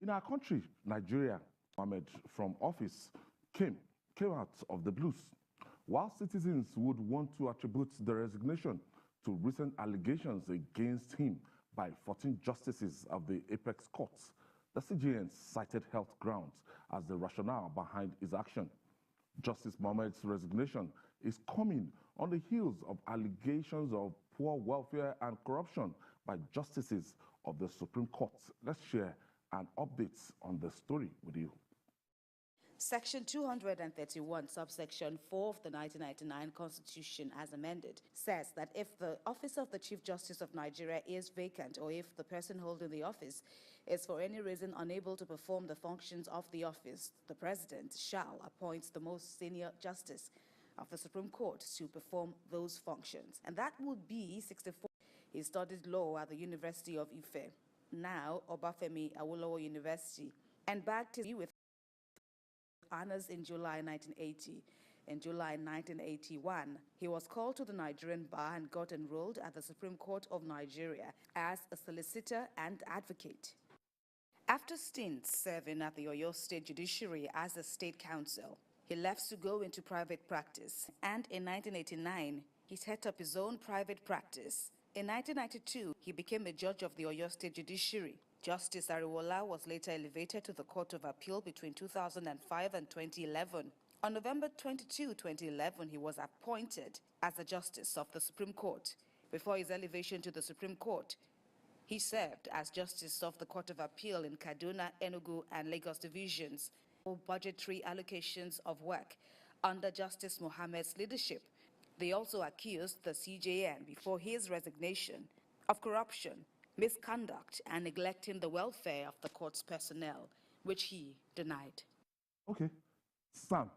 In our country, Nigeria, Mohammed from office came out of the blues. While citizens would want to attribute the resignation to recent allegations against him by 14 justices of the apex courts, the CJI cited health grounds as the rationale behind his action. Justice Mohammed's resignation is coming on the heels of allegations of poor welfare and corruption by justices of the Supreme Court. Let's share an update on the story with you. Section 231, subsection 4 of the 1999 Constitution, as amended, says that if the office of the Chief Justice of Nigeria is vacant, or if the person holding the office is for any reason unable to perform the functions of the office, the President shall appoint the most senior justice of the Supreme Court to perform those functions. And that would be 64. He studied law at the University of Ife, now Obafemi Awolowo University, and bagged his with honors in July 1980. In July 1981, he was called to the Nigerian bar and got enrolled at the Supreme Court of Nigeria as a solicitor and advocate. After stints serving at the Oyo State Judiciary as a state counsel, he left to go into private practice, and in 1989, he set up his own private practice. In 1992, he became a judge of the Oyo State Judiciary. Justice Ariwola was later elevated to the Court of Appeal between 2005 and 2011. On November 22, 2011, he was appointed as a justice of the Supreme Court. Before his elevation to the Supreme Court, he served as justice of the Court of Appeal in Kaduna, Enugu, and Lagos divisions for budgetary allocations of work under Justice Mohammed's leadership. They also accused the CJI before his resignation of corruption, misconduct, and neglecting the welfare of the court's personnel, which he denied. Okay, Sam,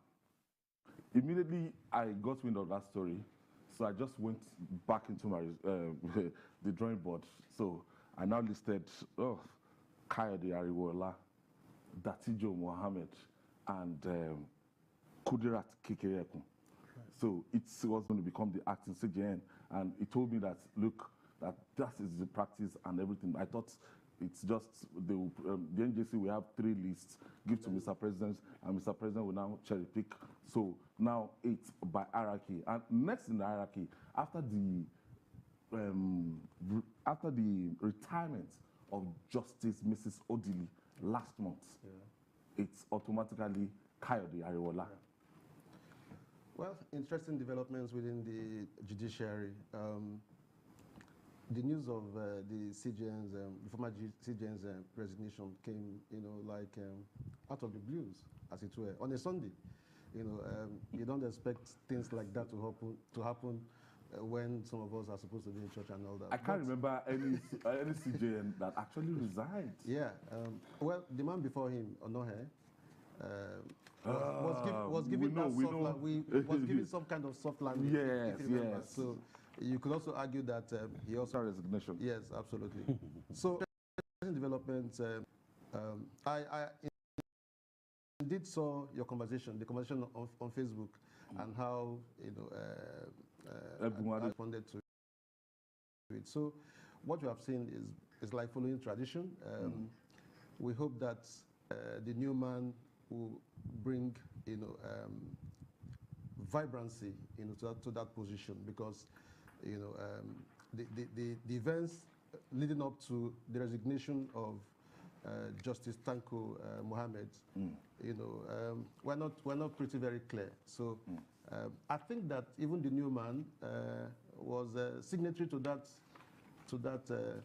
immediately I got wind of that story, so I just went back into my the drawing board. So I now listed Kayode Ariwola, Datijo Mohammed, and Kudirat Kekerekun. So it was going to become the acting CJN, and he told me that, look, that is the practice and everything. I thought it's just the NJC will have 3 lists, give to Mr. President, and Mr. President will now cherry pick. So now it's by hierarchy. And next in the hierarchy, after the retirement of Justice Mrs. Odili last month, it's automatically Kayode Ariwola. Well, interesting developments within the judiciary. The news of the CJN's, the former CJN's resignation came, out of the blues, as it were, on a Sunday. You don't expect things like that to happen when some of us are supposed to be in church and all that. I can't remember any CJN that actually resigned. Yeah. Well, the man before him, Onohe, was given some kind of soft landing. Yes. So you could also argue that he also resignation. Yes, absolutely. So developments. I indeed saw your conversation, the conversation on Facebook, and how I responded to it. So what you have seen is like following tradition. We hope that the new man will bring vibrancy to that position, because the events leading up to the resignation of Justice Tanko Mohammed, we're not pretty very clear. So I think that even the new man was signatory to that.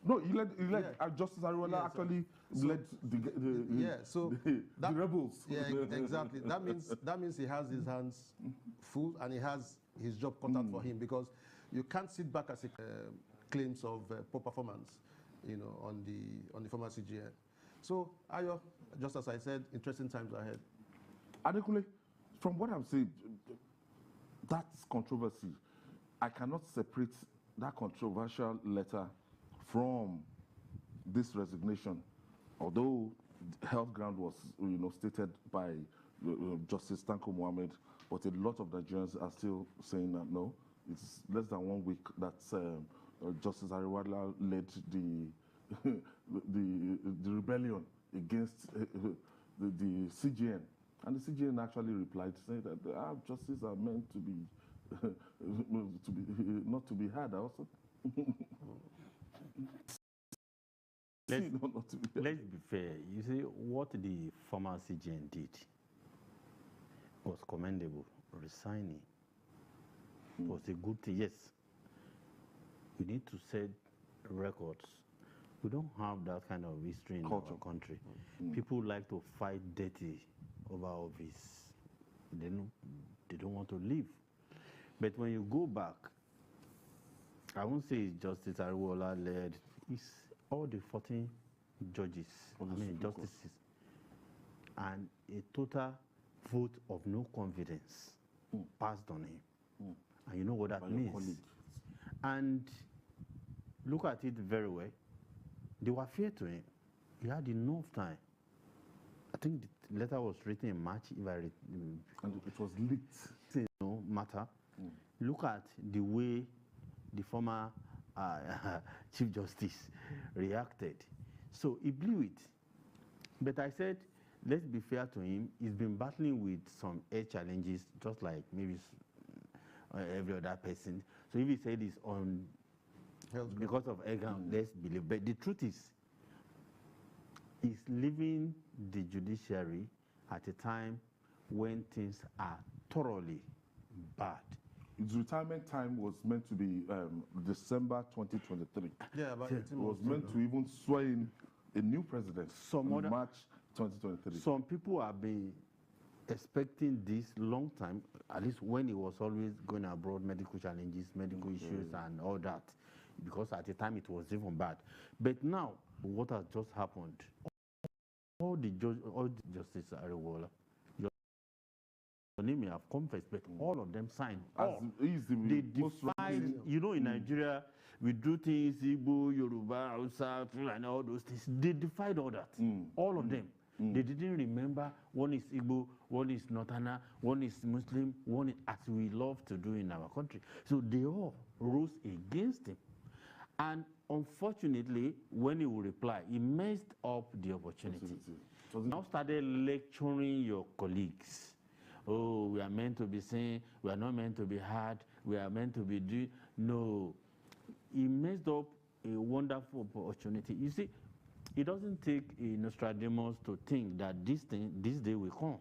No, he led Justice Ariwola actually led the rebels. Yeah, exactly. That means he has his hands full and he has his job cut out for him, because you can't sit back as claims of poor performance, on the former CGN. So, Ayo, just as I said, interesting times ahead. Adekunle, from what I'm saying, that's controversy. I cannot separate that controversial letter from this resignation, although health ground was stated by Justice Tanko Mohammed, but a lot of Nigerians are still saying that no, it's less than 1 week that Justice Ariwola led the rebellion against the CJN. And the CJN actually replied saying that justice are meant to be, not to be had also. Let's be fair. You see, what the former CJN did was commendable. Resigning was a good thing. Yes, we need to set records. We don't have that kind of history in our country. People like to fight dirty over office. They don't want to leave. But when you go back, I won't say it's Justice Ariwola led. It's all the 14 judges, justices, and a total vote of no confidence passed on him. And you know what that means. And look at it very well. They were fair to him. He had enough time. I think the letter was written in March, if I and it was leaked. No matter. Look at the way the former Chief Justice reacted. So he blew it. But I said, let's be fair to him. He's been battling with some health challenges, just like maybe every other person. So if he said it's on because of health, let's believe. But the truth is, he's leaving the judiciary at a time when things are thoroughly bad. His retirement time was meant to be December 2023. Yeah, but it was meant to even swear in a new president in March 2023. Some people have been expecting this long time, at least when he was always going abroad, medical challenges, medical issues, and all that, because at the time it was even bad. But now, what has just happened? All the Justice Ariwola, your name may have confessed, but all of them signed. They defied, you know, in Nigeria, we do things, Igbo, Yoruba, Hausa, and all those things. They defied all that, all of them. They didn't remember one is Igbo, one is Northerner, one is Muslim, one is, as we love to do in our country. So they all rose against him. And unfortunately, when he would reply, he messed up the opportunity. Now started lecturing your colleagues. Oh, we are meant to be seen, we are not meant to be heard, we are meant to be doing. No, he messed up a wonderful opportunity. You see, it doesn't take a Nostradamus to think that this day will come.